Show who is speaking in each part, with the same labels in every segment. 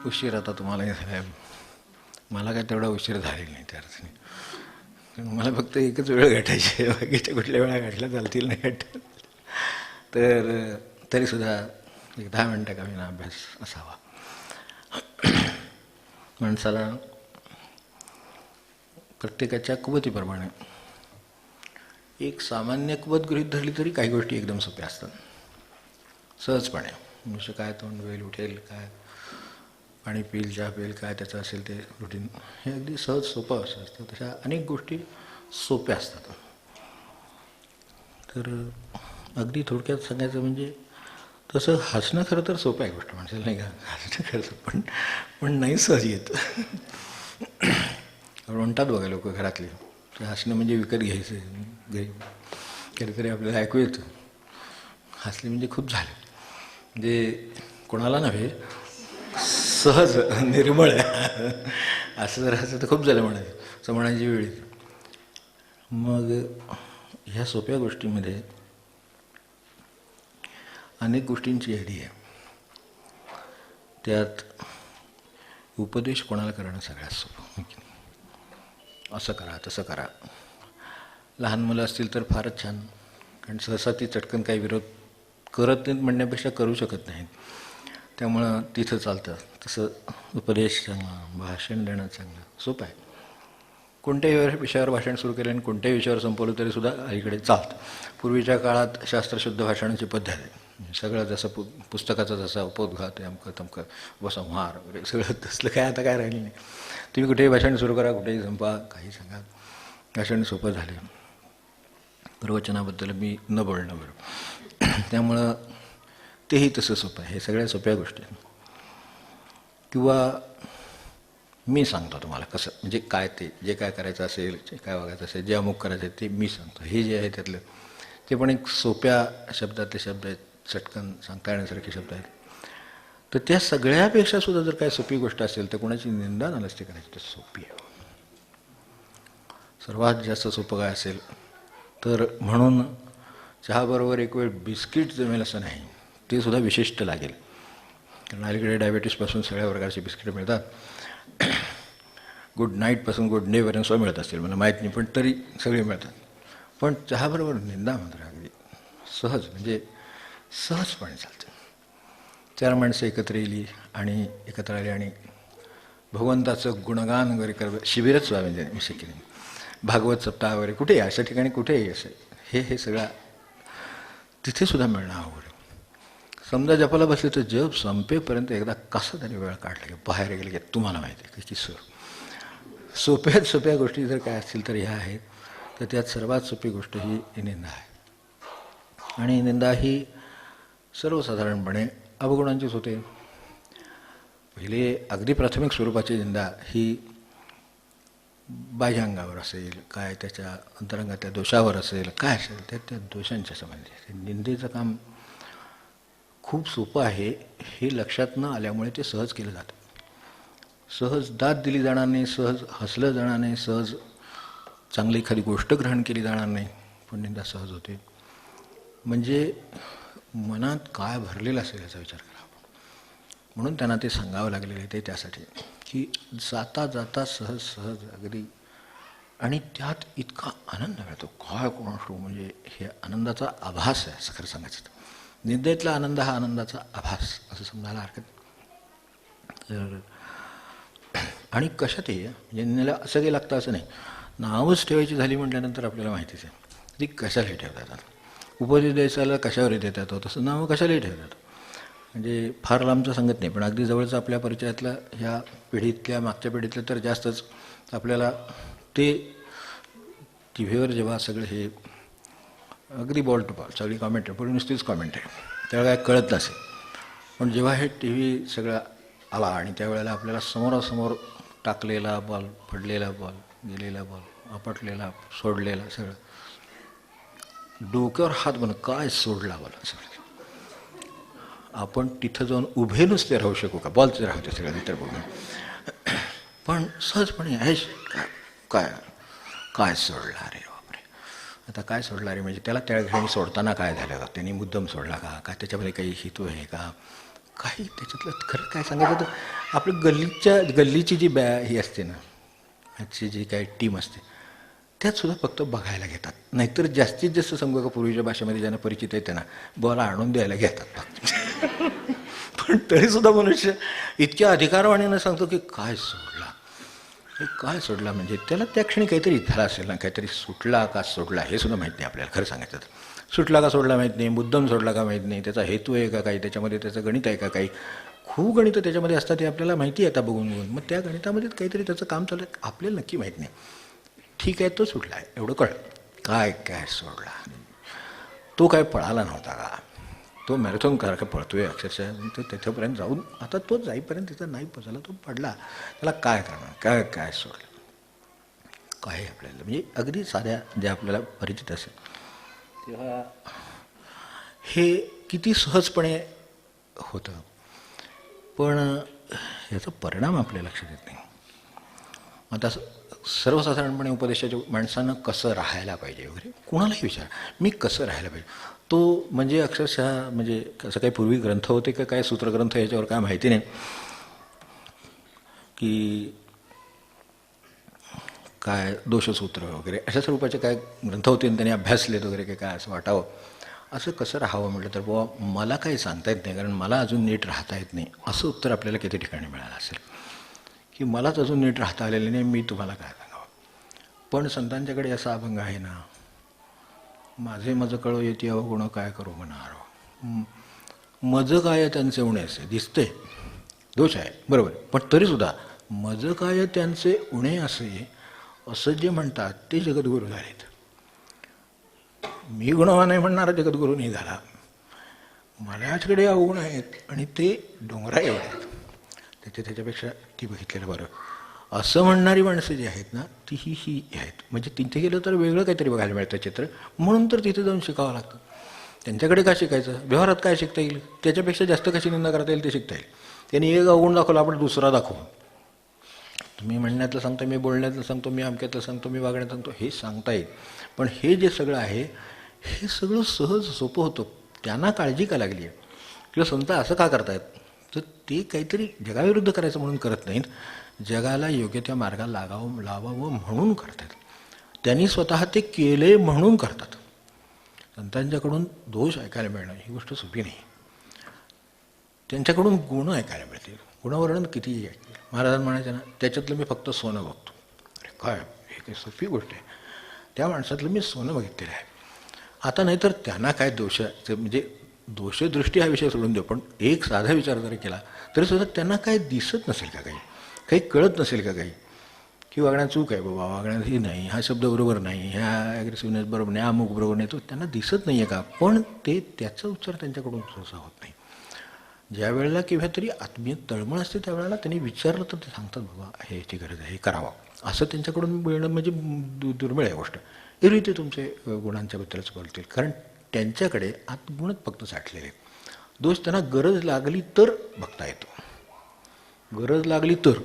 Speaker 1: उशीर आता तुम्हालाही झाला आहे, मला काय तेवढा उशीर झालेला नाही त्या अर्थाने. मला फक्त एकच वेळ गाठायची आहे, बाकीच्या कुठल्या वेळा गाठल्या चालतील नाही गाठ. तर तरीसुद्धा एक 10 मिनटं का विना अभ्यास असावा. माणसाला प्रत्येकाच्या कुवतीप्रमाणे एक सामान्य कुवत गृहीत धरली तरी काही गोष्टी एकदम सोप्या असतात सहजपणे. मनुष्य काय तोंड वेल उठेल, काय पाणी पिईल, चहा पिईल, काय त्याचं असेल ते रुटीन, हे अगदी सहज सोपं असं असतं. तशा अनेक गोष्टी सोप्या असतात. तर अगदी थोडक्यात सांगायचं म्हणजे तसं हसणं खरं तर सोपं आहे गोष्ट माणसाला, नाही का? हसणं खरं पण नाही सहज येत. म्हणतात बघा लोक घरातले, ते हसणं म्हणजे विकत घ्यायचं घरी, कधीतरी आपल्याला ऐकू येतं हसले म्हणजे खूप झालं, म्हणजे कोणाला नव्हे, सहज निर्मळ असं जर असं तर खूप झालं म्हणायचं, असं म्हणायची वेळी. मग ह्या सोप्या गोष्टींमध्ये अनेक गोष्टींची यादी आहे. त्यात उपदेश कोणाला करणं सगळ्यात सोपं. असं करा, तसं करा. लहान मुलं असतील तर फारच छान, कारण सहसा ती चटकन काही विरोध करत नाहीत म्हणण्यापेक्षा करू शकत नाहीत, त्यामुळं तिथं चालतं. तसं उपदेश चांगला, भाषण देणं चांगलं, सोपं आहे. कोणत्याही विषयावर भाषण सुरू केलं आणि कोणत्याही विषयावर संपवलं तरीसुद्धा अलीकडे चालतं. पूर्वीच्या काळात शास्त्रशुद्ध भाषणाची पद्धत आहे. सगळं जसं पुस्तकाचा जसा उपोद्घात, अमकं तमकं, उपसंहार वगैरे सगळं तसलं काय आता काय राहिलं नाही. तुम्ही कुठेही भाषण सुरू करा, कुठेही संपा, काही सांगा, भाषण सोपं झालं. प्रवचनाबद्दल मी न बोलणं बरं. त्यामुळं तेही तसं सोपं आहे. हे सगळ्या सोप्या गोष्टी आहेत. किंवा मी सांगतो तुम्हाला कसं, म्हणजे काय ते जे काय करायचं असेल, जे काय वागायचं असेल, जे अमुक करायचं आहे ते मी सांगतो. हे जे आहे त्यातलं ते पण एक सोप्या शब्दातले शब्द आहेत, चटकन सांगता येण्यासारखे शब्द आहेत. तर त्या सगळ्यापेक्षा सुद्धा जर काय सोपी गोष्ट असेल तर कोणाची निंदा नालस्ती करायची तर सोपी आहे. सर्वात जास्त सोपं काय असेल तर, म्हणून चहाबरोबर एक वेळ बिस्किट जमेल असं नाही, ते सुद्धा विशिष्ट लागेल. कारण अलीकडे डायबिटीसपासून सगळ्या प्रकारचे बिस्किट मिळतात. गुड नाईटपासून गुड डेपर्यंत सुद्धा मिळत असतील, मला माहीत नाही, पण तरी सगळे मिळतात. पण चहाबरोबर निंदा मात्र अगदी सहज, म्हणजे सहजपणे चालतं. 4 माणसं एकत्र आली आणि भगवंताचं गुणगान वगैरे करत शिबिरच व्हावे, म्हणजे शक्य नाही. भागवत सप्ताह वगैरे कुठेही अशा ठिकाणी कुठेही असं हे सगळं तिथेसुद्धा मिळणं अवघड. समजा जपाला बसले तर जप संपेपर्यंत एकदा कसा तरी वेळ काढला की बाहेर गेले की तुम्हाला माहिती आहे कशी सोप्यात सोप्या गोष्टी जर काय असतील तर ह्या आहेत. तर त्यात सर्वात सोपी गोष्ट ही निंदा आहे. आणि निंदा ही सर्वसाधारणपणे अवगुणांचीच होते. पहिले अगदी प्राथमिक स्वरूपाची निंदा ही बाह्यांगावर असेल, काय त्याच्या अंतरंगातल्या दोषावर असेल, काय असेल त्या दोषांच्या संबंधी. निंदेचं काम खूप सोपं आहे हे लक्षात न आल्यामुळे ते सहज केलं जातं. सहज दाद दिली जाणार नाही, सहज हसलं जाणार नाही, सहज चांगली एखादी गोष्ट ग्रहण केली जाणार नाही, पण निंदा सहज होते. म्हणजे मनात काय भरलेलं असेल याचा विचार करा. म्हणून त्यांना ते सांगावं लागलेलं आहे. ते त्यासाठी की जाता जाता सहज सहज अगदी, आणि त्यात इतका आनंद मिळतो काय कोणाशी, म्हणजे हे आनंदाचा आभास आहे असं खरं सांगायचं. निंदेतला आनंद हा आनंदाचा आभास असं समजायला हरकत. तर आणि कशात हे म्हणजे निंदेला असं काही लागतं असं नाही. नावच ठेवायची झाली म्हटल्यानंतर आपल्याला माहितीच आहे ती कशालाही ठेवता येतात. उपदेश द्यायचाला कशावरही देता येतो, तसं नावं कशालाही ठेवतात. म्हणजे फार लांबचं सांगत नाही, पण अगदी जवळचं आपल्या परिचयातलं ह्या पिढीतल्या मागच्या पिढीतलं तर जास्तच आपल्याला ते टी व्हीवर जेव्हा सगळं हे अगदी बॉल टू बॉल सगळी कॉमेंट आहे, पण नुसतीच कॉमेंट आहे, त्यावेळेला काय कळत नसेल. पण जेव्हा हे टी व्ही सगळं आला आणि त्यावेळेला आपल्याला समोरासमोर टाकलेला बॉल, पडलेला बॉल, गेलेला बॉल, आपटलेला, सोडलेला, सगळं डोक्यावर हात बनत काय सोडला बॉल सगळं. आपण तिथं जाऊन उभे नुसते राहू शकू का? बॉलचे राहते सगळं इतर बघून. पण सहजपणे आहे काय काय सोडला रे बापरे. आता काय सोडला रे म्हणजे त्याला त्या ठिकाणी सोडताना काय झालं, त्यांनी मुद्दाम सोडला का त्याच्यामध्ये काही हेतू आहे का, काही त्याच्यातलं खरं काय सांगायचं तर आपलं गल्लीची जी ही असते ना, ह्याची जी काही टीम असते त्यात सुद्धा फक्त बघायला घेतात. नाहीतर जास्तीत जास्त समजा का पूर्वीच्या भाषेमध्ये ज्यांना परिचित आहे त्यांना बॉल आणून द्यायला घेतात फक्त. पण तरीसुद्धा मनुष्य इतक्या अधिकारवाणीनं सांगतो की काय सोडला, हे काय सोडला म्हणजे त्याला त्या क्षणी काहीतरी झाला असेल ना, काहीतरी सुटला का सोडला हे सुद्धा माहीत नाही आपल्याला. खरं सांगायचं तर सुटला का सोडला माहीत नाही, मुद्दाम सोडला का माहीत नाही, त्याचा हेतू आहे का काही, त्याच्यामध्ये त्याचं गणित आहे का काही. खूप गणितं त्याच्यामध्ये असतात हे आपल्याला माहिती आहे आता बघून बघून. मग त्या गणितामध्ये काहीतरी त्याचं काम चालू आहे आपल्याला नक्की माहीत नाही. ठीक आहे तो सुटला आहे एवढं कळलं. काय सोडला, तो काय पळाला नव्हता का, तो मॅरेथॉन का पळतोय अक्षरशः, तो तिथंपर्यंत जाऊन आता तो जाईपर्यंत तिथं नाही पोचायला, तो पडला, त्याला काय करणार, काय सोडलं काय आपल्याला म्हणजे अगदी साध्या ज्या आपल्याला परिचित असेल तेव्हा हे किती सहजपणे होतं. पण याचा परिणाम आपल्या लक्षात येत नाही. आता सर्वसाधारणपणे उपदेशाच्या माणसानं कसं राहायला पाहिजे वगैरे कोणालाही विचार, मी कसं राहायला पाहिजे, तो म्हणजे अक्षरशः म्हणजे कसं काही पूर्वी ग्रंथ होते का काय सूत्रग्रंथ याच्यावर काय माहिती नाही की काय दोषसूत्र वगैरे अशा स्वरूपाचे काय ग्रंथ होते आणि त्यांनी अभ्यासलेत वगैरे काय असं वाटावं. असं कसं राहावं म्हटलं तर बुवा मला काही सांगता येत नाही, कारण मला अजून नीट राहता येत नाही असं उत्तर आपल्याला किती ठिकाणी मिळालं असेल की मलाच अजून नीट राहता आलेलं नाही, मी तुम्हाला काय सांगावं. पण संतांच्याकडे असा अभंग आहे ना, माझे कळो येते अवगुण काय करू म्हणारो, मज काय त्यांचे उणे असे दिसते, दोष आहे बरोबर, पण तरीसुद्धा मज काय त्यांचे उणे असे असं जे म्हणतात ते जगद्गुरू झालेत. मी गुणवान आहे म्हणणारा जगद्गुरू नाही झाला, माझ्याकडे अवगुण आहेत आणि ते डोंगरा एवढे आहेत, त्याच्यापेक्षा ती बघितलेलं बरं असं म्हणणारी माणसं जी आहेत ना ती ही आहेत. म्हणजे तिथे गेलं तर वेगळं काहीतरी बघायला मिळतं चित्र, म्हणून तर तिथे जाऊन शिकावं लागतं. त्यांच्याकडे काय शिकायचं, व्यवहारात काय शिकता येईल, त्याच्यापेक्षा जास्त कशी निंदा करता येईल ते शिकता येईल. त्यांनी एक अवगुण दाखवला, आपण दुसरा दाखवू. तुम्ही म्हणण्यातलं सांगतो, मी बोलण्यातलं सांगतो, मी अमक्यातलं सांगतो, मी वागण्यात सांगतो, हे सांगता येईल. पण हे जे सगळं आहे हे सगळं सहज सोपं होतं. त्यांना काळजी का लागली आहे किंवा संत असं का करतायत, तर ते काहीतरी जगाविरुद्ध करायचं म्हणून करत नाहीत, जगाला योग्य त्या मार्गाला लावावं म्हणून करतात. त्यांनी स्वतः ते केले म्हणून करतात. संतांच्याकडून दोष ऐकायला मिळणं ही गोष्ट सोपी नाही. त्यांच्याकडून गुण ऐकायला मिळतील, गुणवर्णन कितीही ऐकतील. महाराज म्हणायचे ना, त्याच्यातलं मी फक्त सोनं बघतो. अरे काय, हे काही सोपी गोष्ट आहे. त्या माणसातलं मी सोनं बघितलेलं आहे. आता नाहीतर त्यांना काय दोष म्हणजे दोषदृष्टी हा विषय सोडून देऊ, पण एक साधा विचार जरी केला तरी सुद्धा त्यांना काय दिसत नसेल का, काही कळत नसेल का, काही की वागण्यात चूक आहे बाबा, वागण्यात ही नाही, हा शब्द बरोबर नाही, ह्या ॲग्रेसिव्हनेस बरोबर नाही, अमुक बरोबर नाही, तो त्यांना दिसत नाही आहे का. पण ते त्याचा उच्चार त्यांच्याकडून सहसा होत नाही. ज्या वेळेला किंवा तरी आत्मीय तळमळ असते त्यावेळेला त्यांनी विचारलं तर ते सांगतात बाबा हे याची गरज आहे, हे करावं, असं त्यांच्याकडून मिळणं म्हणजे दुर्मिळ आहे गोष्ट. एरवी ते तुमचे गुणांच्याबद्दलच बोलतील, कारण त्यांच्याकडे आत्मगुणच फक्त साठलेले. दोष त्यांना गरज लागली तर बघता येतो, गरज लागली तर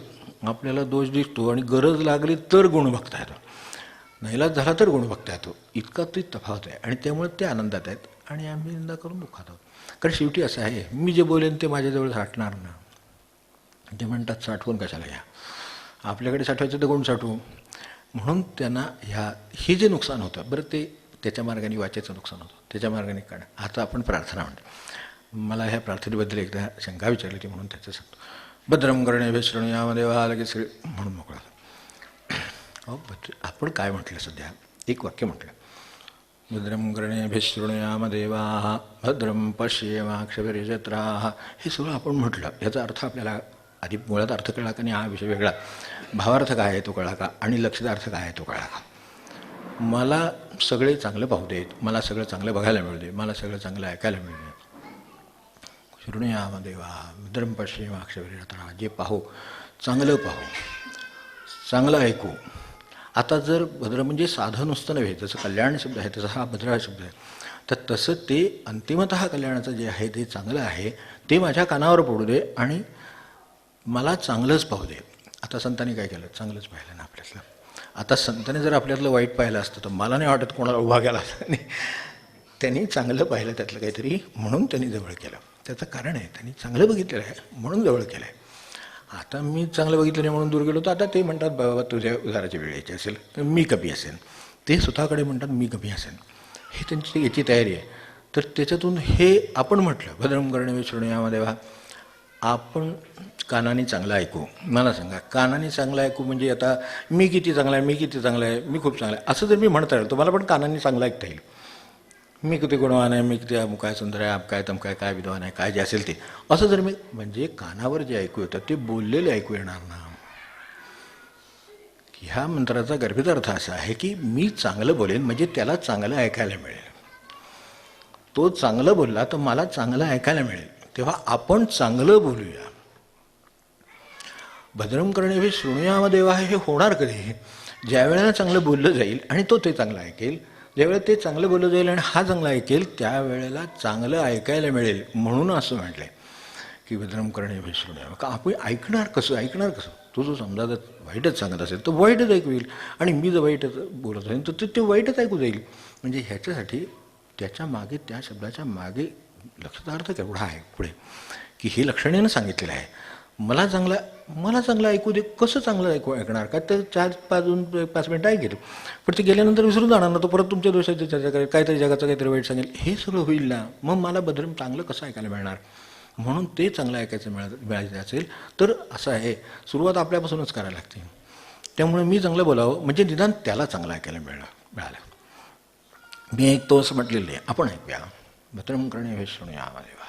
Speaker 1: आपल्याला दोष दिसतो आणि गरज लागली तर गुण बघता येतो, नाईलाज झाला तर गुण बघता येतो. इतका ती तफावत आहे आणि त्यामुळे ते आनंदात आहेत आणि आम्ही निंदा करून दुःखात आहोत. कारण शेवटी असं आहे, मी जे बोलेन ते माझ्याजवळ साठणार ना. ते म्हणतात साठवून कशाला घ्या, आपल्याकडे साठवायचं तर गुण साठवू. म्हणून त्यांना हे जे नुकसान होतं बरं, ते त्याच्या मार्गाने वाचेचं नुकसान होतं, त्याच्या मार्गाने काढ. आता आपण प्रार्थना म्हणतो, मला ह्या प्रार्थनेबद्दल एकदा शंका विचारली होती म्हणून त्याचं सांगतो. भद्रम करणे शृणुयाम देवा, लगेच म्हणून मोकळा. अहो आपण काय म्हटलं सध्या, एक वाक्य म्हटलं, भद्रम करणे शृणुयाम देवा भद्रम पश्येमाक्षभिर्यजत्राः. हे सगळं आपण म्हटलं, याचा अर्थ आपल्याला आधी मुळात अर्थ कळला का नाही हा विषय वेगळा, भावार्थ काय आहे तो कळला का, आणि लक्षितार्थ काय आहे तो कळला का. मला सगळे चांगलं पाहू देत, मला सगळं चांगलं बघायला मिळू दे, मला सगळं चांगलं ऐकायला मिळू दे. शृणुयाम देवा भद्रम पश्येमाक्षभिर्यजत्राः. जे पाहू चांगलं पाहू, चांगलं ऐकू. आता जर भद्र म्हणजे साधं नुसतं नव्हे, जसं कल्याण शब्द आहे तसा हा भद्र हा शब्द आहे, तर तसं ते अंतिमतः कल्याणाचं जे आहे ते चांगलं आहे, ते माझ्या कानावर पडू दे आणि मला चांगलंच पाहू दे. आता संतांनी काय केलं? चांगलंच पाहिलं ना आपल्यातलं. आता संतांनी जर आपल्यातलं वाईट पाहिलं असतं तर मला नाही वाटत कोणाला उभा केला असता. त्यांनी चांगलं पाहिलं त्यातलं काहीतरी, म्हणून त्यांनी जवळ केलं. त्याचं कारण आहे, त्यांनी चांगलं बघितलेलं आहे म्हणून जवळ केलं आहे. आता मी चांगलं बघितलं नाही म्हणून दूर गेलो तर आता ते म्हणतात बाबा तुझ्या उधाराची वेळ यायची असेल तर मी कमी असेन. ते स्वतःकडे म्हणतात मी कमी असेन. हे त्यांची याची तयारी आहे. तर त्याच्यातून हे आपण म्हटलं भद्रं कर्णेभिः शृणुयाम देवः, आपण कानाने चांगलं ऐकू. मला सांगा, कानाने चांगलं ऐकू म्हणजे आता मी किती चांगला आहे, मी किती चांगला आहे, मी खूप चांगला आहे असं जर मी म्हणता येईल तर मला पण कानाने चांगलं ऐकता येईल. मी किती गुणवान आहे, मी किती अमुक आहे, सुंदर आहे, आप काय तम काय विद्वान आहे, काय जे असेल ते असं जर मी, म्हणजे कानावर जे ऐकू येतं ते बोललेले ऐकू येणार ना. ह्या मंत्राचा गर्भित अर्थ असा आहे की मी चांगलं बोलेन म्हणजे त्याला चांगलं ऐकायला मिळेल. तो चांगलं बोलला तर मला चांगलं ऐकायला मिळेल. तेव्हा आपण चांगलं बोलूया. भद्रं कर्णेभिः शृणुयाम देवः हे होणार कधी? ज्या वेळेला चांगलं बोललं जाईल आणि तो ते चांगलं ऐकेल. ज्यावेळेला ते चांगलं बोललं जाईल आणि हा चांगला ऐकेल त्यावेळेला चांगलं ऐकायला मिळेल. म्हणून असं म्हटलं आहे की भद्रं कर्णेभिः शृणुयाम. का आपण ऐकणार कसं? तो जो समजा जर वाईटच सांगत असेल तर वाईटच ऐकू येईल, आणि मी जर वाईटच बोलत असेल तर ते वाईटच ऐकू जाईल. म्हणजे ह्याच्यासाठी त्याच्या मागे, त्या शब्दाच्या मागे लक्षाचा अर्थ केवढा आहे पुढे, की हे लक्षणेनं सांगितलेलं आहे. मला चांगलं ऐकू दे. कसं चांगलं ऐकणार? का तर 4-5 मिनटं ऐकेल, पण ते गेल्यानंतर विसरून जाणार ना. तो परत तुमच्या दोषाची चर्चा करेल, काहीतरी जगाचं काहीतरी वाईट सांगेल. हे सगळं होईल ना. मग मला भद्रं चांगलं कसं ऐकायला मिळणार? म्हणून ते चांगलं ऐकायचं मिळायचं असेल तर असं आहे, सुरुवात आपल्यापासूनच करायला लागते. त्यामुळे मी चांगलं बोलावं म्हणजे निदान त्याला चांगलं ऐकायला मिळालं. मी ऐकतो असं म्हटलेलं आहे, आपण ऐकूया. भद्रं कर्णेभिः शृणुयाम देवः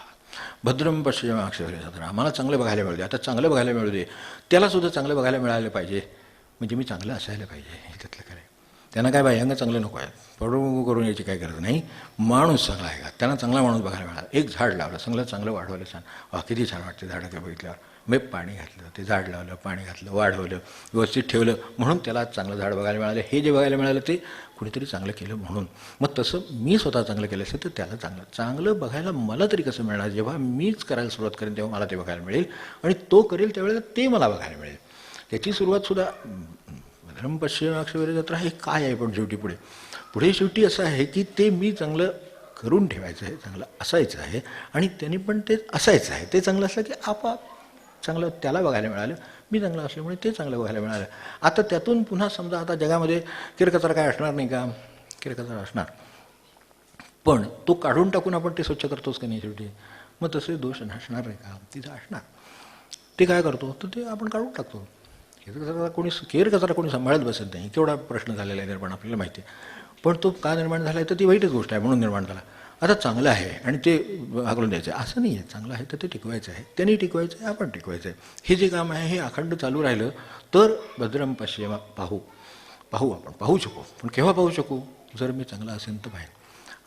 Speaker 1: भद्रं पश्येमाक्षभिर्यजत्राः. आम्हाला चांगलं बघायला मिळू दे. आता चांगलं बघायला मिळू दे, त्यालासुद्धा चांगलं बघायला मिळालं पाहिजे. म्हणजे मी चांगलं असायला पाहिजे हे त्यातलं खरं आहे. त्यांना काय बाह्यांग चांगलं नको आहे, पडू करून याची काय गरज नाही. माणूस चांगला आहे का? त्यांना चांगला माणूस बघायला मिळाला. एक झाड लावलं, चांगलं वाढवलं, छान. किती छान वाटते झाडं काय बघितल्यावर. मी पाणी घातलं, ते झाड लावलं, पाणी घातलं, वाढवलं, व्यवस्थित ठेवलं, म्हणून त्याला चांगलं झाड बघायला मिळालं. हे जे बघायला मिळालं ते कुणीतरी चांगलं केलं म्हणून. मग तसं मी स्वतः चांगलं केलं असेल तर त्याला चांगलं बघायला मला तरी कसं मिळणार? जेव्हा मीच करायला सुरुवात करेन तेव्हा मला ते बघायला मिळेल, आणि तो करेल त्यावेळेला ते मला बघायला मिळेल. त्याची सुरुवातसुद्धा भद्रं पश्येमाक्षभिर्यजत्राः. हे काय आहे पण शेवटी असं आहे की ते मी चांगलं करून ठेवायचं आहे, चांगलं असायचं आहे, आणि त्यांनी पण ते असायचं आहे. ते चांगलं असलं की आपोआप चांगलं त्याला बघायला मिळालं. मी चांगलं असल्यामुळे ते चांगलं बघायला मिळालं. आता त्यातून पुन्हा समजा आता जगामध्ये किरकचरा काय असणार नाही का? किरकचरा असणार, पण तो काढून टाकून आपण ते स्वच्छ करतोच का नाही शेवटी? मग तसे दोष नसणार नाही का? तिथं असणार. ते काय करतो तर ते आपण काढून टाकतो. केरकचरा कोणी सांभाळत बसत नाही. केवढा प्रश्न झालेला आहे निर्माण आपल्याला माहिती आहे. पण तो का निर्माण झाला आहे तर ती वाईटच गोष्ट आहे म्हणून निर्माण झाला. आता चांगलं आहे आणि ते हाकलून द्यायचं आहे असं नाही आहे. चांगलं आहे तर ते टिकवायचं आहे, त्यांनी टिकवायचं आहे, आपण टिकवायचं आहे. हे जे काम आहे हे अखंड चालू राहिलं तर भद्रं पश्येम आपण पाहू शकू. पण केव्हा पाहू शकू? जर मी चांगला असेल तर पाहिजे.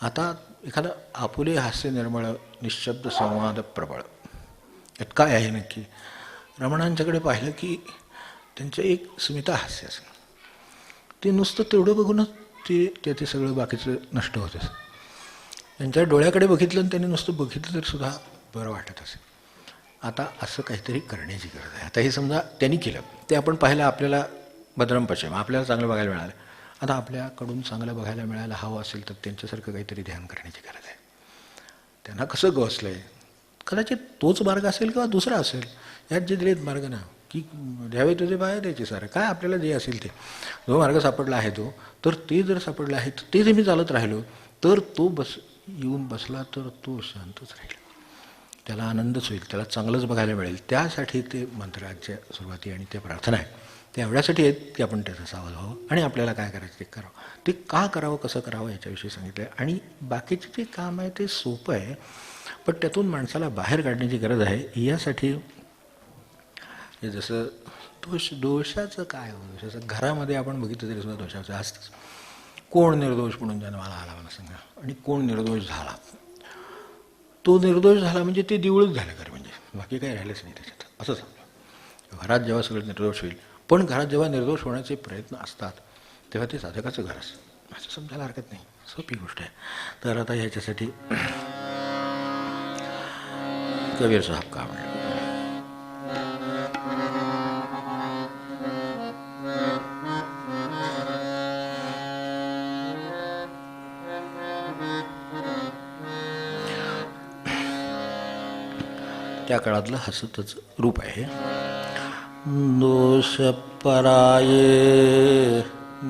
Speaker 1: आता एखादा आपुले हास्य निर्मळ निशब्द संवाद प्रबळ, यात काय आहे नक्की? रमणांच्याकडे पाहिलं की त्यांचं एक स्मिता हास्य असेल, ते नुसतं तेवढं बघूनच ते सगळं बाकीचं नष्ट होत असेल. त्यांच्या डोळ्याकडे बघितलं आणि त्यांनी नुसतं बघितलं तरी सुद्धा बरं वाटत असेल. आता असं काहीतरी करण्याची गरज आहे. आता हे समजा त्यांनी केलं, ते आपण पाहिलं, आपल्याला भद्रं पश्येम, आपल्याला चांगलं बघायला मिळालं. आता आपल्याकडून चांगलं बघायला मिळायला हवं असेल तर त्यांच्यासारखं काहीतरी ध्यान करण्याची गरज आहे. त्यांना कसं गवसलं आहे, कदाचित तोच मार्ग असेल किंवा दुसरा असेल. यात जे दिलेत मार्ग ना, की द्यावे तुझे पाय द्यायचे सारं काय आपल्याला जे असेल ते, जो मार्ग सापडला आहे तो, तर ते जर सापडलं आहे तर ते जर मी चालत राहिलो तर तो येऊन बसला तर तो शांतच राहील, त्याला आनंदच होईल, त्याला चांगलंच बघायला मिळेल. त्यासाठी ते मंत्राच्या सुरुवाती आणि ते प्रार्थना आहे ते एवढ्यासाठी आहेत की आपण त्याचं सावध व्हावं आणि आपल्याला काय करायचं ते करावं. ते का करावं, कसं करावं याच्याविषयी सांगितलं आहे. आणि बाकीचे जे काम आहे ते सोपं आहे, पण त्यातून माणसाला बाहेर काढण्याची गरज आहे. यासाठी जसं दोषाचं काय हो, दोषाचं घरामध्ये आपण बघितलं तरी सुद्धा दोषाचं असतंच. कोण निर्दोष म्हणून जन्माला आला मला सांगा, आणि कोण निर्दोष झाला. तो निर्दोष झाला म्हणजे ते दिवळच झालं घर, म्हणजे बाकी काही राहिलंच नाही त्याच्यात असं सांगतो. घरात जेव्हा सगळं निर्दोष होईल, पण घरात जेव्हा निर्दोष होण्याचे प्रयत्न असतात तेव्हा ते साधकाचं घर असतं असं समजायला हरकत नाही. सोपी गोष्ट आहे. तर आता ह्याच्यासाठी कबीर साहब का म्हणलं, त्या काळातलं हसतच रूप आहे. दोष पराये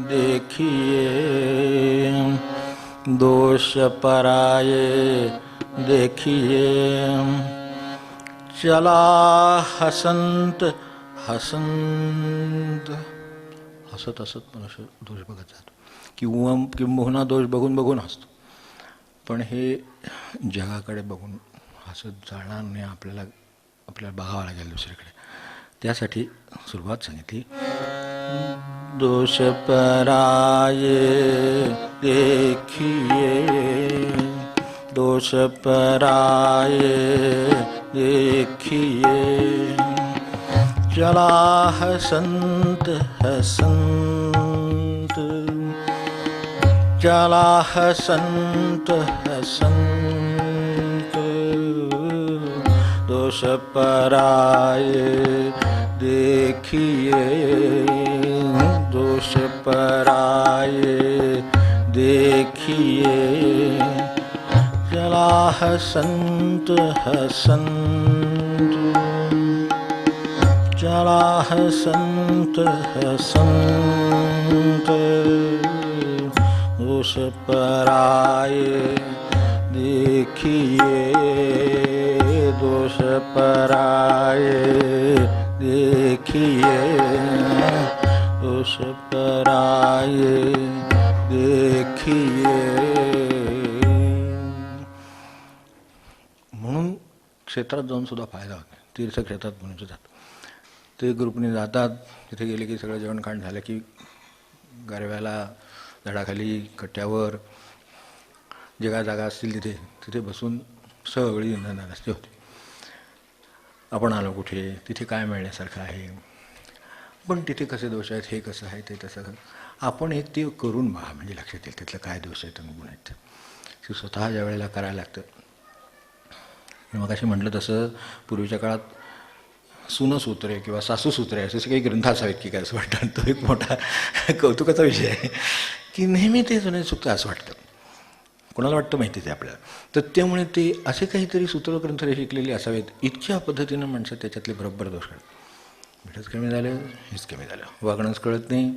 Speaker 1: देखिए, दोष पराये देखिए, चला हसंत हसंत. हसत हसत मनुष्य दोष बघत जातो किंबहुना दोष बघून बघून हसतो. पण हे जगाकडे बघून हसत जाणार नाही, आपल्याला बघावं लागेल दुसरीकडे. त्यासाठी सुरुवात सांगितली. दोष पराये देखिए, दोष पराये देखिए, चला हसंत हसंत, चला हसंत हसंत, दोष पराये देखिए, दोष पराये देखिए, चला हसंत हसंत, चला हसंत हसंत, दोष पराये देखिए, दोष पराये देखिए, दोष पराये देखिए. म्हणून क्षेत्रात जाऊन सुद्धा फायदा होतो. तीर्थक्षेत्रात म्हणून जातात ते ग्रुपने जातात. तिथे गेले की सगळं जेवणखाण झालं की गारव्याला झाडाखाली कट्ट्यावर जे काय जागा असतील तिथे बसून सगळी नसते होते. आपण आलो कुठे, तिथे काय मिळण्यासारखं आहे, पण तिथे कसे दोष आहेत, हे कसं आहे, ते तसं आपण एक ते करून पहा म्हणजे लक्षात येईल तिथलं काय दोष आहेत आणि गुण आहेत ते स्वतः ज्या वेळेला करायला लागतं. मग अशी म्हटलं तसं पूर्वीच्या काळात सुनसूत्रे किंवा सासूसूत्रे असे काही ग्रंथ असावेत की काय असं वाटतं. तो एक मोठा कौतुकाचा विषय आहे की नेहमी ते जुने चुकतं असं वाटतं. कोणाला वाटतं माहितीच आहे आपल्याला. तर त्यामुळे ते असे काहीतरी सूत्रग्रंथ शिकलेले असावेत. इतक्या पद्धतीनं माणसं त्याच्यातले बरोबर दोष कळत. मिठच कमी झालं, हेच कमी झालं, वागणंच कळत नाही,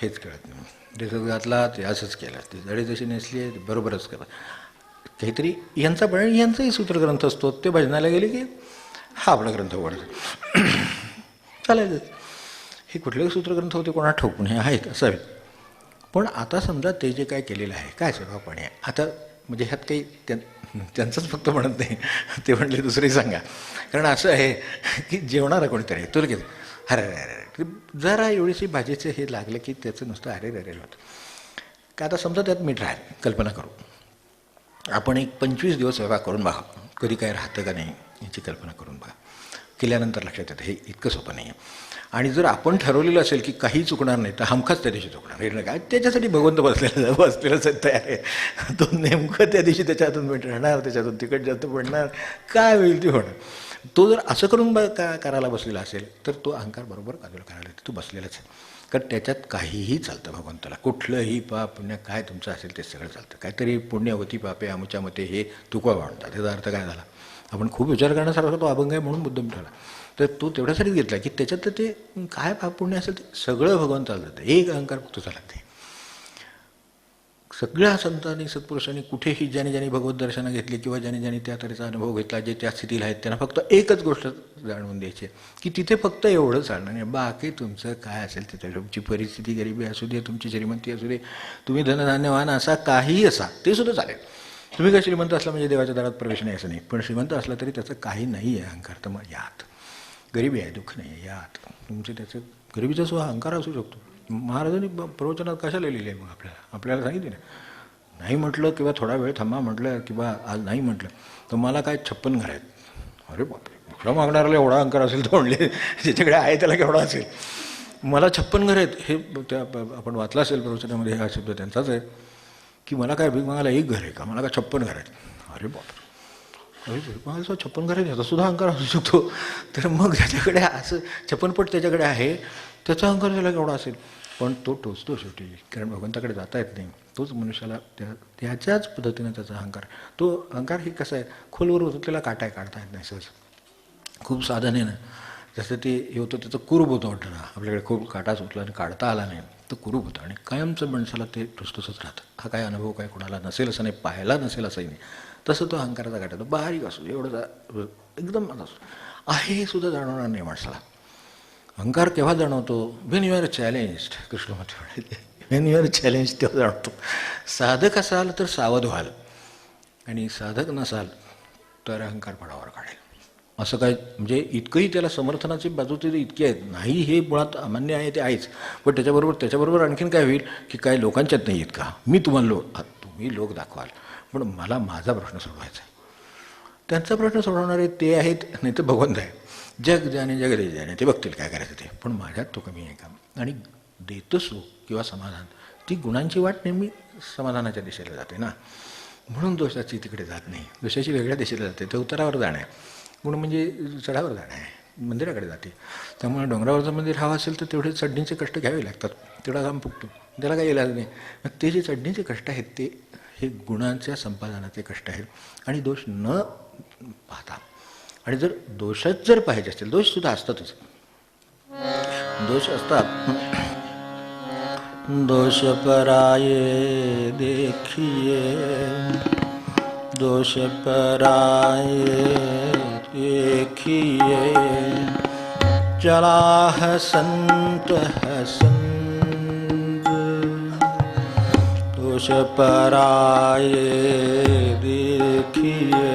Speaker 1: हेच कळत नाही, ड्रेसच घातला ते असंच केलं, ती जडी जशी नेसली आहे ते बरोबरच केलं, काहीतरी यांचा पण यांचाही सूत्रग्रंथ असतो. ते भजनाला गेले की हा आपला ग्रंथ उघडायचा चालायचं. हे कुठलेही सूत्रग्रंथ होते कोणा ठोकून हे आहेत असावेत. पण आता समजा ते जे काय केलेलं आहे काय सेवापणे आहे आता म्हणजे ह्यात काही त्यांचंच फक्त म्हणत नाही, ते म्हणले दुसरे सांगा. कारण असं आहे की जेवणारा कोणीतरी आहे तुला किती अरे अरे जरा एवढीशी भाजीचं हे लागलं की त्याचं नुसतं अरे अरे होतं. का आता समजा त्यात मीठ राहील, कल्पना करू आपण एक 25 दिवस सेवा करून बघा कधी काय राहतं का नाही याची कल्पना करून बघा. केल्यानंतर लक्षात येतं हे इतकं सोपं नाही आहे. आणि जर आपण ठरवलेलं असेल की काही चुकणार नाही तर हमखाच त्या दिवशी चुकणार हे काय त्याच्यासाठी भगवंत बसलेलाच तयार आहे. तो नेमकं त्या दिवशी त्याच्या हातून मीठ राहणार, त्याच्यातून तिखट जास्त पडणार, काय होईल ते होणार. तो जर असं करून करायला बसलेला असेल तर तो अहंकार बरोबर बाजूला करायला तो बसलेलाच आहे. कारण त्याच्यात काहीही चालतं भगवंताला, कुठलंही पाप पुण्य काय तुमचं असेल ते सगळं चालतं. काहीतरी पुण्यवती पापे अमुच्या मते हे तुकवा वाढतात. त्याचा अर्थ काय झाला, आपण खूप विचार करण्यासारखा तो अभंग आहे म्हणून मुद्दाम ठेवला. तर तो तेवढ्यासाठीच घेतला की त्याच्यात ते काय पाप पुण्य असेल ते सगळं भगवंताला जातं. एक अहंकार फक्त तुझा लागते. सगळ्या संतांनी सत्पुरुषांनी कुठेही ज्याने ज्याने भगवत दर्शनं घेतली किंवा ज्याने ज्याने त्या तऱ्हेचा अनुभव घेतला जे त्या स्थितीला आहेत त्यांना फक्त एकच गोष्ट जाणवून द्यायची की तिथे फक्त एवढं चालणार नाही, बाकी तुमचं काय असेल तिथे तुमची परिस्थिती गरिबी असू दे, तुमची श्रीमंती असू दे, तुम्ही धनधान्यवान असा काहीही असा ते सुद्धा चालेल. तुम्ही काय श्रीमंत असला म्हणजे देवाच्या दारात प्रवेश नाही असं नाही, पण श्रीमंत असला तरी त्याचं काही नाही आहे अहंकार. तर मग यात गरिबी आहे, दुःख नाही आहे, यात तुमचे त्याचं गरिबीचा सुद्धा अहंकार असू शकतो. महाराजांनी प्रवचनात कशाला लिहिले मग आपल्याला सांगितले नाही म्हटलं किंवा थोडा वेळ थांबा म्हटलं किंवा आज नाही म्हटलं तर मला काय 56 घर आहेत. अरे बापरे, दुसरा मागणाऱ्याला एवढा अहंकार असेल तर म्हणले ज्याच्याकडे आहे त्याला केवढा असेल. मला 56 घर आहेत हे त्या आपण वाचलं असेल प्रवचनामध्ये, हा शब्द त्यांचाच आहे की मला काय भीक मागायला एक घर आहे का, मला काय 56 घर आहेत. अरे बापरे, अरे भीक मागायला 56 घर आहेत याचा सुद्धा अहंकार असू शकतो. तर मग त्याच्याकडे असं 56 पट त्याच्याकडे आहे त्याचा अहंकार त्याला केवढा असेल. पण तो टोचतो शेवटी, कारण भगवंताकडे जाता येत नाही. तोच मनुष्याला त्याच्याच पद्धतीनं त्याचा अहंकार, तो अहंकार हे कसं आहे खोलवर उतरलेला काटा आहे, काढता येत नाही सहज. खूप साधन आहे ना, जसं ते हे होतं त्याचं कुरूप होतं वाटतं ना, आपल्याकडे खूप काटा सुटला आणि काढता आला नाही तर कुरूप होतं आणि कायमचं माणसाला ते ठुसठुसच राहतं. हा काय अनुभव काय कोणाला नसेल असं नाही, पाहायला नसेल असंही नाही. तसं तो अहंकाराचा काटा, तो बारीक असो, एवढं एकदम असो आहे हे सुद्धा जाणवणार नाही माणसाला. अहंकार केव्हा जाणवतो? When you are challenged. Krishnamurti म्हणाले व्हेन यू आर चॅलेंज तेव्हा जाणवतो. साधक असाल तर सावध व्हाल आणि साधक नसाल तर अहंकार पडावर काढेल. असं काय म्हणजे इतकंही त्याला समर्थनाची बाजू तरी इतकी आहेत. नाही हे मुळात अमान्य आहे ते आहेच, पण त्याच्याबरोबर आणखीन काय होईल की काय लोकांच्यात नाही आहेत का, मी तुम्हाला तुम्ही लोक दाखवाल पण मला माझा प्रश्न सोडवायचा आहे. त्यांचा प्रश्न सोडवणारे ते आहेत, नाही तर भगवंत आहे. जग ज्याने जग दे ज्याने, ते बघतील काय करायचं ते, पण माझ्यात तो कमी आहे का. आणि देतो सुख किंवा समाधान, ती गुणांची वाट नेहमी समाधानाच्या दिशेला जाते ना, म्हणून दोषाची तिकडे जात नाही. दोषाची वेगळ्या दिशेला जाते, ते उत्तरावर जाणं आहे. गुण म्हणजे चढावर जाणं आहे, मंदिराकडे जाते. त्यामुळे डोंगरावरचं मंदिर हवं असेल तर तेवढे चढणीचे कष्ट घ्यावे लागतात, तेवढा काम फुकतो, त्याला काही इलाज नाही. मग ते जे चढणीचे कष्ट आहेत ते हे गुणांच्या संपादनाचे कष्ट आहेत. आणि दोष न पाहता, आणि जर दोषच जर पाहिजे असतील, दोषसुद्धा असतातच, दोष असतात. दोष पराये देखिए, दोष पराये देखिए, चला हसंत हसंत. दोष पराये देखिए,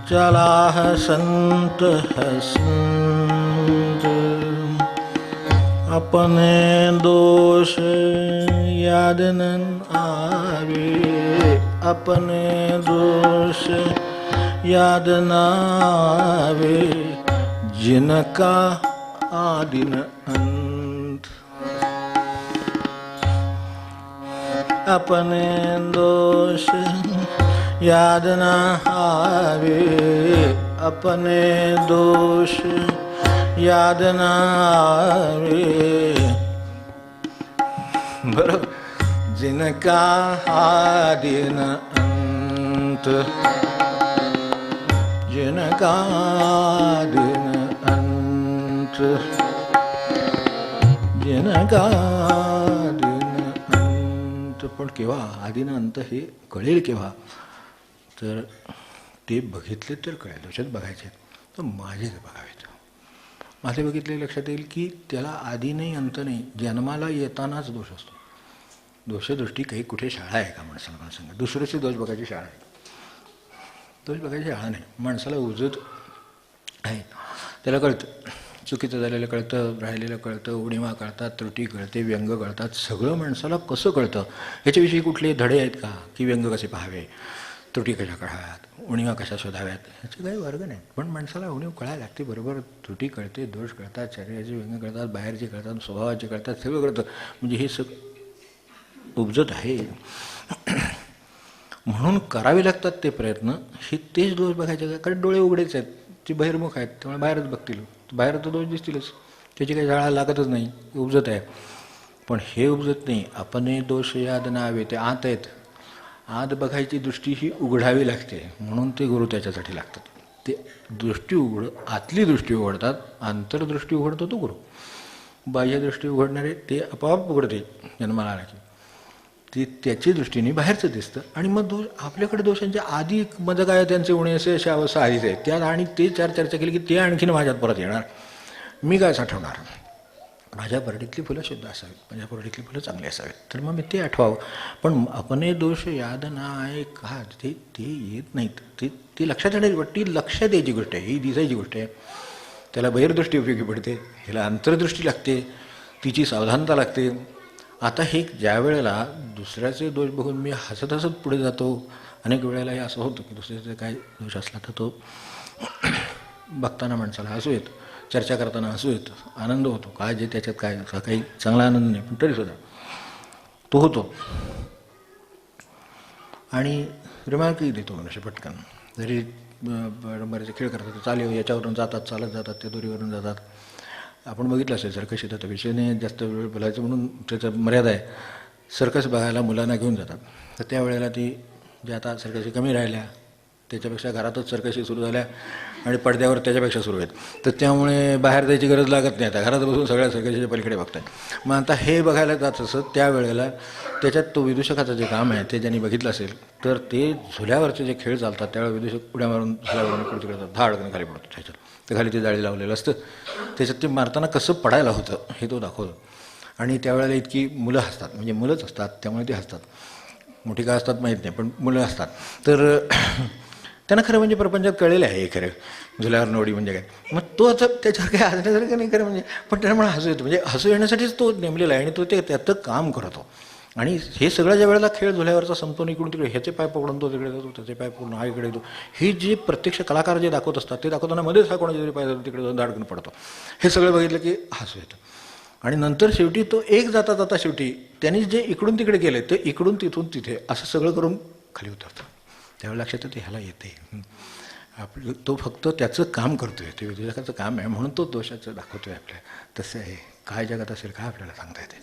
Speaker 1: चला हसंत हसंत. अपने दोष याद न आवे, अपने दोष याद न आवे, जिनका आदि न अंत. अपने दोष याद न आवे, अपने दोष याद न आवे, बरोबर. जिनका आदि न अंत, जिनका आदि न अंत, जिनका आदि न अंत. पण केव्हा आदि न अंत हे कळेल केव्हा, तर ते बघितले तर कळेल. दोषात बघायचे तर माझेच बघावेत. माझे बघितले लक्षात येईल की त्याला आधी नाही अंत नाही, जन्माला येतानाच दोष असतो. दोषदृष्टी काही कुठे शाळा आहे का माणसाला? मला सांगा, दुसऱ्याचे दोष बघायची शाळा आहे? दोष बघायची शाळा नाही. माणसाला उजत आहे, त्याला कळतं, चुकीचं झालेलं कळतं, राहिलेलं कळतं, उणिवा कळतात, त्रुटी कळते, व्यंग कळतात. सगळं माणसाला कसं कळतं? ह्याच्याविषयी कुठले धडे आहेत का की व्यंग कसे पाहावे, त्रुटी कशा कळाव्यात, उणिवा कशा शोधाव्यात? ह्याचे काही वर्ग नाही. पण माणसाला उणीव कळायला लागते बरोबर. त्रुटी कळते, दोष कळतात, शरीराचे व्यंग कळतात, बाहेरचे कळतात, स्वभावाचे कळतात, सगळं कळतं. म्हणजे हे सगळं उपजत आहे. म्हणून करावे लागतात ते प्रयत्न. हे तेच दोष बघायचे का? कारण डोळे उघडेच आहेत, ते बहिर्मुख आहेत, त्यामुळे बाहेरच बघतील, बाहेर तर दोष दिसतीलच, त्याची काही शाळा लागतच नाही, उपजत आहे. पण हे उपजत नाही. आपण दोष याद नावे, ते आत आहेत, आत बघायची दृष्टी ही उघडावी लागते, म्हणून ते गुरु त्याच्यासाठी लागतात. ते दृष्टी आतली दृष्टी उघडतात, आंतरदृष्टी उघडतो तो गुरु. बाह्यदृष्टी उघडणारे ते आपोआप उघडते जन्माला आला की, ती त्याची दृष्टीने बाहेरचं दिसतं. आणि मग दोष आपल्याकडे दोषांच्या आधी माझं काय, त्यांचे उणे असे अशा अवस्था आधीच आहेत त्यात, आणि ते चर्चा केली की ते आणखीन माझ्यात परत येणार. मी काय साठवणार? माझ्या परडीतली फुलं शुद्ध असावीत, माझ्या परडीतली फुलं चांगली असावीत, तर मग मी ते आठवावं. पण अपने दोष याद नाही का, ते येत नाहीत. ते लक्षात येण्याची, ती लक्षात द्यायची गोष्ट आहे, ही दिसायची गोष्ट आहे. त्याला बहिर्दृष्टी उपयोगी पडते, ह्याला अंतर्दृष्टी लागते, तिची सावधानता लागते. आता हे ज्या वेळेला दुसऱ्याचे दोष बघून मी हसत हसत पुढे जातो, अनेक वेळेला हे असं होतं की दुसऱ्याचे काय दोष असला तर तो बघताना माणसाला हसू येतं, चर्चा करताना हसू येतं, आनंद होतो. काय जे त्याच्यात काय काही चांगला आनंद नाही, पण तरीसुद्धा तो होतो. आणि रिमार्कही देतो मनुष्य पटकन. जरी बरेचसे खेळ करतात, चालेल याच्यावरून जातात, चालत जातात, त्या दोरीवरून जातात. आपण बघितलं असेल सर्कस येतात, विषयाने जास्त वेळ बोलायचं म्हणून त्याचं मर्यादा आहे. सर्कस बघायला मुलांना घेऊन जातात, तर त्यावेळेला ती जे आता सर्कशी कमी राहिल्या, त्याच्यापेक्षा घरातच सर्कशी सुरू झाल्या, आणि पडद्यावर त्याच्यापेक्षा सुरू आहेत. तर त्यामुळे बाहेर जायची गरज लागत नाही. आता घरात बसून सगळ्या सगळ्याच्या पलीकडे बघताय. मग आता हे बघायला जात असं त्यावेळेला त्याच्यात तो विदूषकाचं जे काम आहे ते ज्यांनी बघितलं असेल तर ते झुल्यावरचे जे खेळ चालतात त्यावेळेला विदूषक उड्या मारून झुल्यावरून इकडे तिकडे धाडकन खाली पडतो. त्याच्यात तर खाली ते जाळी लावलेलं असतं. त्याच्यात ते मारताना कसं पडायला होतं हे तो दाखवतो. आणि त्यावेळेला इतकी मुलं हसतात, म्हणजे मुलंच असतात त्यामुळे ते हसतात. मोठी काय असतात माहीत नाही, पण मुलं असतात. तर त्यांना खरं म्हणजे प्रपंचात कळलेलं आहे हे खरं झुल्यावर नोडी म्हणजे काय. मग तो आता त्याच्यावर काय हसण्यासारखं नाही खरं म्हणजे, पण त्याला मला हसू येतं. म्हणजे हसू येण्यासाठीच तो नेमलेला आहे आणि तो ते त्याचं काम करतो. आणि हे सगळं ज्या वेळेला खेळ झुल्यावरचा संपतो इकडून तिकडे ह्याचे पाय पकडून तो तिकडे जातो, त्याचे पाय पकडून हा इकडे येतो, हे जे प्रत्यक्ष कलाकार जे दाखवत असतात ते दाखवताना मध्येच हा कोणाचे तरी पाय जातो तिकडे जाऊन धाडकन पडतो. हे सगळं बघितलं की हसू येतं. आणि नंतर शेवटी तो एक जाता जाता शेवटी त्यांनी जे इकडून तिकडे केले ते इकडून तिथून तिथे असं सगळं करून खाली उतरतं. त्यावेळेला लक्षात येतं ह्याला येते आपलं, तो फक्त त्याचं काम करतोय, ते विदूषकाचं काम आहे म्हणून तो दोषाचं दाखवतोय आपल्याला. तसं आहे काय जगात असेल काय आपल्याला सांगता येते.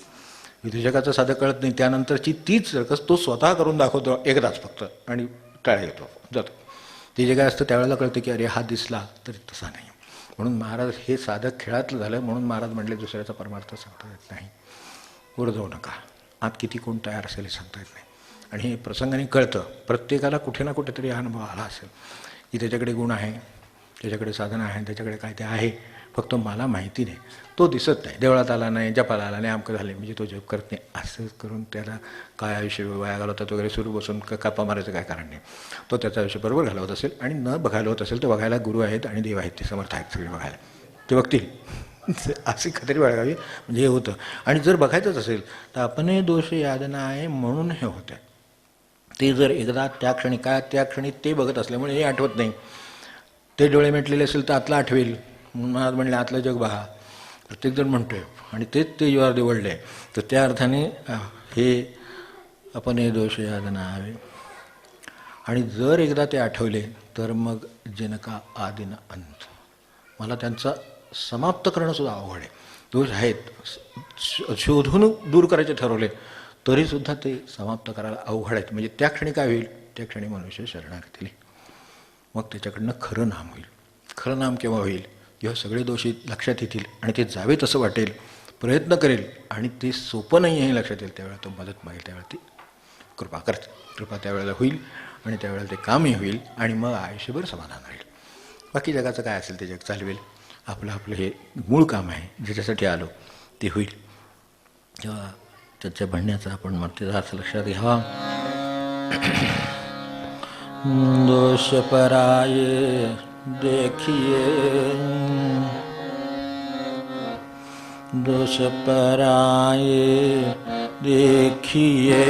Speaker 1: विदूषकाचं साधं कळत नाही, त्यानंतरची तीच सर्कस तो स्वतः करून दाखवतो एकदाच फक्त आणि टाळा येतो जातो. ते जे काय असतं त्यावेळेला कळतं की अरे हा दिसला तरी तसा नाही. म्हणून महाराज हे साधं खेळातलं झालं म्हणून महाराज म्हणले दुसऱ्याचा परमार्थ सांगता येत नाही, वर जाऊ नका, आत किती कोण तयार असेल हे सांगता येत नाही. आणि हे प्रसंगाने कळतं. प्रत्येकाला कुठे ना कुठेतरी हा अनुभव आला असेल की त्याच्याकडे गुण आहे, त्याच्याकडे साधन आहे, त्याच्याकडे काय ते आहे, फक्त मला माहिती नाही, तो दिसत नाही, देवळात आला नाही, जपाला आला नाही, आमकं झाले म्हणजे तो जप करत नाही. असं करून त्याला काय आयुष्य वाया घालवतात वगैरे सुरू बसून कापा मारायचं काय कारण नाही. तो त्याचं आयुष्य बरोबर घालवत असेल आणि न बघायला होत असेल तर बघायला गुरु आहेत आणि देव आहेत, ते समर्थ आहेत सगळे बघायला, ते बघतील. अशी खात्री बाळगावी म्हणजे हे होतं. आणि जर बघायचंच असेल तर आपण दोष याद नाही म्हणून हे होतं. ते जर एकदा त्या क्षणी काय त्या क्षणी ते बघत असल्यामुळे हे आठवत नाही. ते डोळे मिटलेले असेल तर आतलं आठवेल म्हणून महाराज म्हणले आतलं जग बघा, प्रत्येकजण म्हणतोय आणि तेच ते जीवावर दिवडले. तर त्या अर्थाने हे आपण हे दोष याद नाही. आणि जर एकदा ते आठवले तर मग जनका आदिन अंत, मला त्यांचा समाप्त करणं सुद्धा अवघड आहे. दोष आहेत शोधून दूर करायचे ठरवले तरीसुद्धा ते समाप्त करायला अवघड आहेत. म्हणजे त्या क्षणी काय होईल, त्या क्षणी मनुष्य शरणागती, मग त्याच्याकडनं खरं नाम होईल. खरं नाम केव्हा होईल, जेव्हा सगळे दोषी लक्षात येतील आणि ते जावेत असं वाटेल, प्रयत्न करेल आणि ते सोपं नाही हे लक्षात येईल, त्यावेळेला तो मदत मागेल, त्यावेळेला ती कृपा करते. कृपा त्यावेळेला होईल आणि त्यावेळेला ते कामही होईल आणि मग आयुष्यभर समाधान राहील. बाकी जगाचं काय असेल ते जग चालवेल. आपलं आपलं हे मूळ काम आहे ज्याच्यासाठी आलो ते होईल. तेव्हा त्याच्या म्हणण्याचा आपण मर्यादा अर्थ लक्षात घ्यावा. दोष पराये देखिए, दोष पराये देखिए,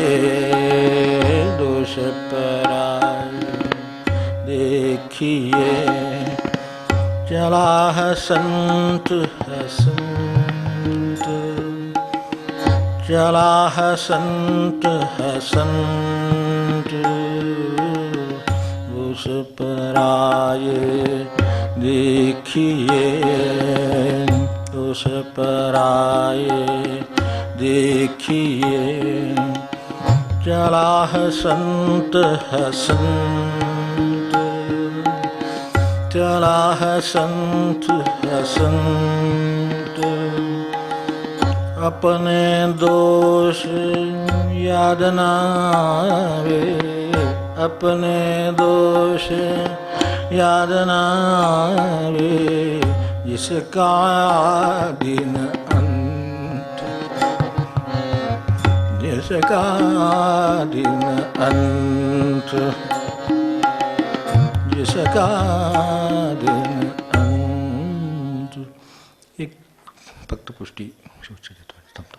Speaker 1: दोष पराये देखिए, चला हसंत हसंत, चला हसंत हसंत, दोष पराये देखिए, दोष पराये देखिए, चला हसंत हसंत, चला हसंत हसंत, अपने दोष याद नावे, अपने दोष याद नावे, जिसका दिन अंत, जिसका दिन अंत, जिसका दिन अंत. एक फक्त पुष्टी सूच देतो, थांबतो.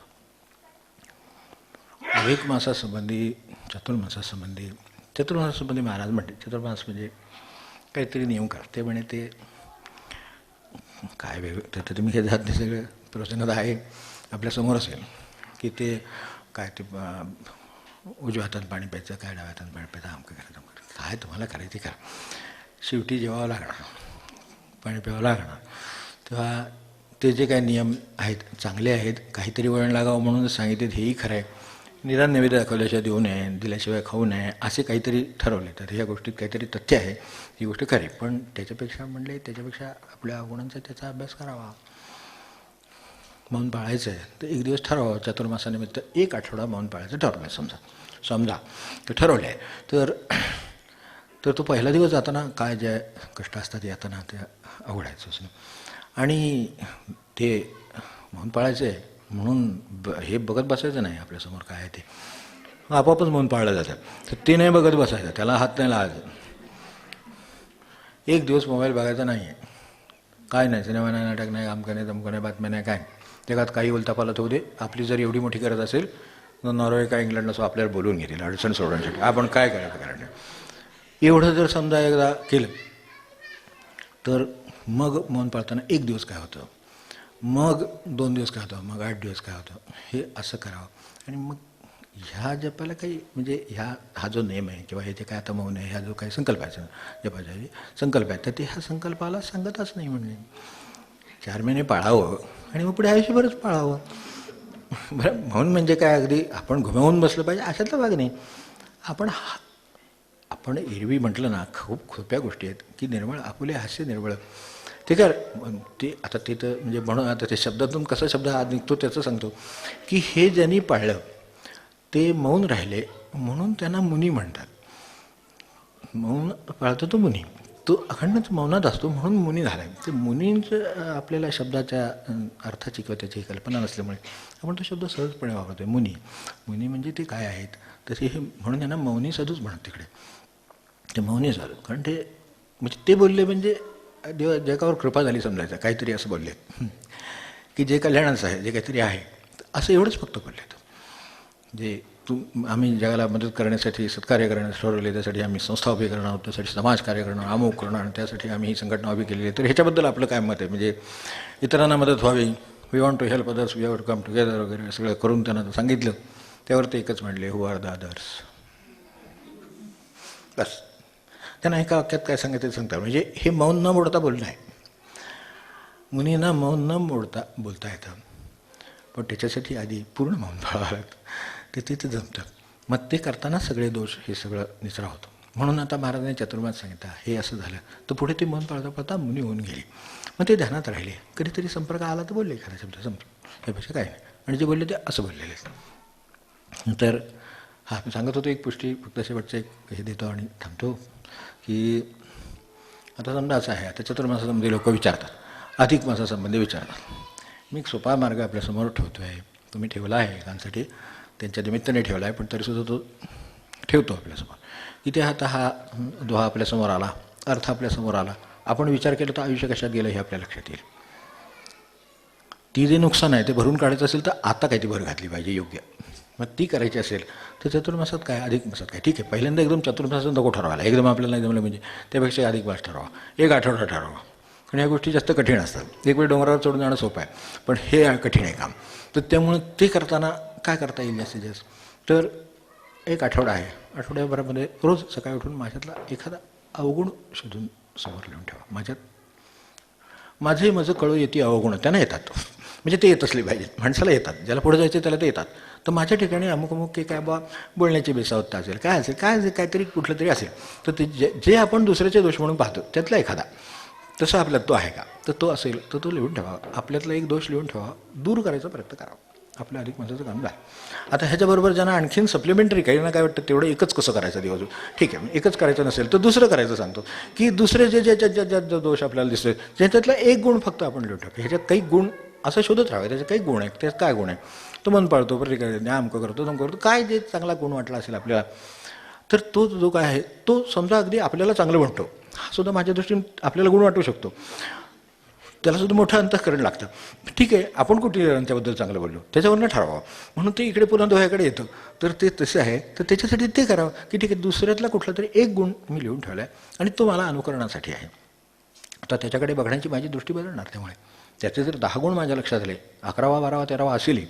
Speaker 1: अधिक मासासंबंधी चातुर्मासासंबंधी, चातुर्मासासंबंधी महाराज म्हणते चातुर्मास म्हणजे काहीतरी नियम करा. ते म्हणे ते काय वेगळं तर तुम्ही हे जात नाही, सगळं प्रवचनात आहे आपल्यासमोर असेल की ते काय ते उजव्या हातात पाणी प्यायचं, काय डाव्या हातात पाणी प्यायचं, आमकं करायचं, काय तुम्हाला करायचं करा, शेवटी जेवावं लागणार, पाणी प्यावं लागणार. तेव्हा ते जे काही नियम आहेत चांगले आहेत, काहीतरी वळण लागावं म्हणून सांगितले हेही खरं आहे. निदान नैवेद्य दाखवल्याशिवाय देऊ नये, दिल्याशिवाय खाऊ नये असे काहीतरी ठरवले. तर ह्या गोष्टीत काहीतरी तथ्य आहे, ही गोष्ट खरी. पण त्याच्यापेक्षा आपल्या अवगुणांचा त्याचा अभ्यास करावा. मौन पाळायचं आहे तर एक दिवस ठरवावं. चातुर्मासानिमित्त 1 आठवडा मौन पाळायचं ठरवलं समजा ते ठरवलं आहे. तर तो पहिला दिवस जाताना काय जे कष्ट असतात येताना ते अवघडायचंच नाही. आणि ते मौन पाळायचं आहे म्हणून हे बघत बसायचं नाही आपल्यासमोर काय आहे ते, आपोआपच मौन पाळलं जातं. तर ते नाही बघत बसायचं, त्याला हात नाही लावायचं. एक दिवस मोबाईल बघायचा नाही आहे, काय नाही, सिनेमा नाही, नाटक नाही, आमकं नाही, तमकं नाही, बातम्या नाही, काय जगात काही उलथापालथ होऊ दे. आपली जर एवढी मोठी गरज असेल तर नॉर्वे का इंग्लंड असं आपल्याला बोलवून घेतील अडचण सोडवण्यासाठी. आपण काय करायचं कारण एवढं जर समजा एकदा केलं तर मग मौन पाळताना 1 दिवस काय होतं, मग 2 दिवस काय होतं, मग 8 दिवस काय होतं, हे असं करावं. आणि मग ह्या जपाला काही म्हणजे हा जो नेम आहे किंवा हे जे काय आता मौन आहे, ह्या जो काही संकल्प आहे जपाचा संकल्प आहे, तर ते ह्या संकल्पाला सांगतच नाही. म्हणजे 4 महिने पाळावं आणि मग पुढे आयुष्यभरच पाळावं. बरं, मौन म्हणजे काय अगदी आपण घुमावून बसलं पाहिजे अशातला भाग नाही. आपण एरवी म्हटलं ना, खूप खोप्या गोष्टी आहेत की निर्मळ आपुले हास्य निर्मळ. ते काय ते आता ते तर म्हणजे म्हणून आता ते शब्दातून कसा शब्द आत निघतो त्याचं सांगतो की हे ज्यांनी पाळलं ते मौन राहिले म्हणून त्यांना मुनी म्हणतात. मौन पाळतो तो मुनी, तो अखंड मौनात असतो म्हणून मुनी झाला आहे. ते मुनींचं आपल्याला शब्दाच्या अर्थाची किंवा त्याची कल्पना नसल्यामुळे आपण तो शब्द सहजपणे वापरतो आहे. मुनी म्हणजे ते काय आहेत, तसे हे म्हणून त्यांना मौनी साधूच म्हणत तिकडे. ते मौनी साधू कारण ते म्हणजे ते बोलले म्हणजे जगावर कृपा झाली समजायचं, काहीतरी असं बोलले की जे कल्याणाचं आहे, जे काहीतरी आहे असं एवढंच फक्त बोलले. जे आम्ही जगाला मदत करण्यासाठी सत्कार्य करण्यास ठरवले, त्यासाठी आम्ही संस्था उभी करणार आहोत, त्यासाठी समाजकार्य करणार, अमुक करणार, आणि त्यासाठी आम्ही ही संघटना उभी केलेली आहे. तर ह्याच्याबद्दल आपलं काय मत आहे, म्हणजे इतरांना मदत व्हावी, we want to help others, we have to come together वगैरे सगळं करून त्यांना सांगितलं. त्यावर ते एकच म्हणले, हू आर द अदर्स. बस त्यांना एका वाक्यात काय सांगायचं सांगतात. म्हणजे हे मौन न मोडता बोलणं आहे. मुनींना मौन न मोडता बोलता येतं, पण त्याच्यासाठी आधी पूर्ण मौन पाळावं लागतं. ते तिथं जमतं. मग ते करताना सगळे दोष हे सगळं निचरा होतो. म्हणून आता महाराजांनी चातुर्मास सांगितलं, हे असं झालं तर पुढे ते मौन पाळता पाळता मुनी होऊन गेली. मग ते ध्यानात राहिले. कधीतरी संपर्क आला तर बोलले एखादा शब्द, संपर्क ह्यापेक्षा काय नाही. आणि जे बोलले ते असं बोललेले. तर मी सांगत होतो एक पुष्टी फक्त शेवटचं एक हे देतो आणि थांबतो की आता समजा असं आहे, आता चातुर्मासासंबंधी लोक विचारतात, अधिक मासासंबंधी विचारतात. मी एक सोपा मार्ग आपल्यासमोर ठेवतो आहे, तुम्ही ठेवला आहे एकांसाठी, त्यांच्या निमित्ताने ठेवला आहे, पण तरीसुद्धा तो ठेवतो आपल्यासमोर. इथे आता हा दोहा आपल्यासमोर आला, अर्थ आपल्यासमोर आला, आपण विचार केला तर आयुष्य कशात गेलं हे आपल्या लक्षात येईल. ती जे नुकसान आहे ते भरून काढायचं असेल तर आता काही ती भर घातली पाहिजे योग्य. मग ती करायची असेल तर चातुर्मासात काय, अधिक मासात काय, ठीक आहे, पहिल्यांदा एकदम चातुर्मासात नको ठरवायला, एकदम आपल्याला जमलं म्हणजे त्यापेक्षा अधिक मास ठरवा, 1 आठवडा ठरवा. कारण ह्या गोष्टी जास्त कठीण असतात. एक वेळ डोंगरावर चढून जाणं सोपं आहे, पण हे कठीण आहे काम. तर त्यामुळे ते करताना काय करता येईल जास्तीत जास्त, तर 1 आठवडा आहे, आठवड्याभरामध्ये रोज सकाळी उठून माझ्यातला एखादा अवगुण शोधून समोर लिहून ठेवा. माझं कळू येते अवगुण, त्यांना येतात म्हणजे ते येत असले पाहिजेत, माणसाला येतात, ज्याला पुढे जायचं त्याला ते येतात. तर माझ्या ठिकाणी अमुक की काय बा बोलण्याची बेसावत्ता असेल, काय असेल काहीतरी कुठलं तरी असेल, तर ते जे आपण दुसऱ्याचे दोष म्हणून पाहतो त्यातला एखादा तसं आपल्यात तो आहे का, तर तो असेल तर तो लिहून ठेवा. आपल्यातला एक दोष लिहून ठेवा, दूर करायचा प्रयत्न करावा. आपलं अधिक मासाचं काम झालं. आता ह्याच्याबरोबर ज्यांना आणखीन सप्लिमेंटरी काही ना काय वाटतं तेवढं एकच कसं करायचं दिवस, ठीक आहे, एकच करायचं नसेल तर दुसरं करायचं सांगतो की दुसरे जे दोष आपल्याला दिसतोय ज्याच्यातला एक गुण फक्त आपण लिहून ठेवतो. ह्याच्यात काही गुण असं शोधत राहावे, त्याचे काही गुण आहेत, त्यात काय गुण आहे, तो मन पाळतो, प्रतिक्रिया अमकं करतो, तम करतो, काय जे चांगला गुण वाटला असेल आपल्याला, तर तो जो काय आहे तो समजा अगदी आपल्याला चांगलं म्हणतो, हा सुद्धा माझ्या दृष्टीने आपल्याला गुण वाटू शकतो, त्याला सुद्धा मोठं अंतःकरण लागतं. ठीक आहे, आपण कुठे त्याबद्दल चांगलं बोललो त्याच्यावरनं ठरवावं. म्हणून ते इकडे पुन्हा दोह्याकडे येतं. तर ते तसे आहे, तर त्याच्यासाठी ते करावं की ठीक आहे, दुसऱ्यातला कुठला तरी एक गुण मी लिहून ठेवला आहे आणि तो मला अनुकरणासाठी आहे. आता त्याच्याकडे बघण्याची माझी दृष्टी बदलणार. त्यामुळे त्याचे जर 10 गुण माझ्या लक्षात आले, 11वा 12वा 13वा असेलही,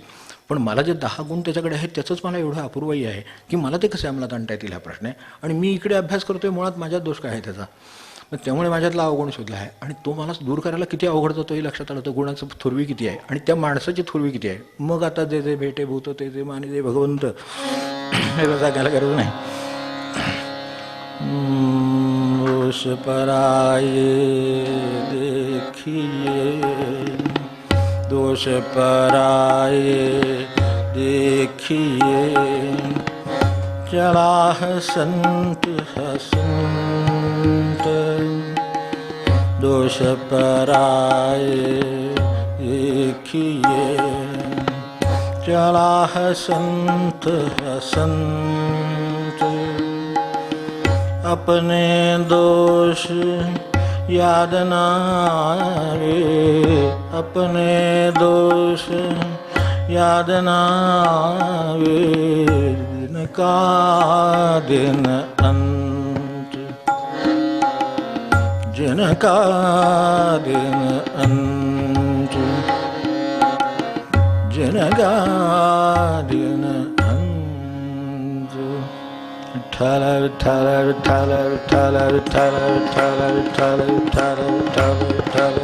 Speaker 1: पण मला जे 10 गुण त्याच्याकडे आहेत त्याचंच मला एवढं अपूर्वही आहे की मला ते कसे अंमलात आणता येतील हा प्रश्न आहे. आणि मी इकडे अभ्यास करतोय मुळात माझ्यात दोष काय आहे त्याचा, मग त्यामुळे माझ्यातला अवगुण शोधला आहे आणि तो मला दूर करायला किती अवघड जातोही लक्षात आलं. तो गुणाचं थुरवी किती आहे आणि त्या माणसाची थुरवी किती आहे. मग आता जे जे भेटे भूत ते जे माने जे भगवंत हे सांगायला गरज नाही. दोष पराये देखिए, दोष पराये देखिए, चला हसंत हसंत. दोष पराये देखिए, चला हसंत हसंत. अपने दोष याद न आवे, अपने दोष याद न आवे. दिन का दिन अंत, जिनका दिन अंत, जिनका दिन अंत. विठ्ठल विठ्ठल विठ्ठल विठ्ठल विठ्ठल विठ्ठल विठ्ठल विठ्ठल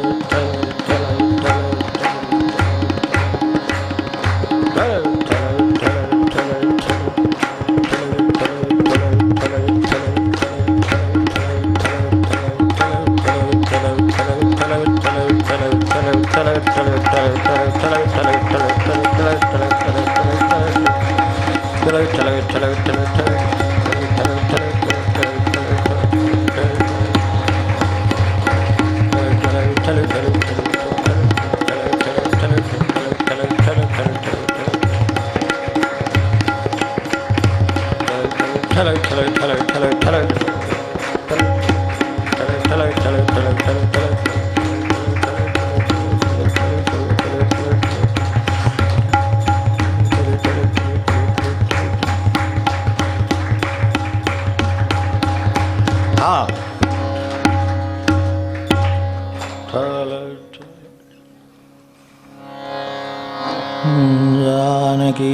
Speaker 1: विठ्ठल विठ्ठल जानकी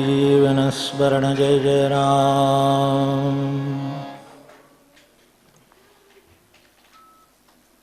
Speaker 1: जीवन स्मरण जय जय राम.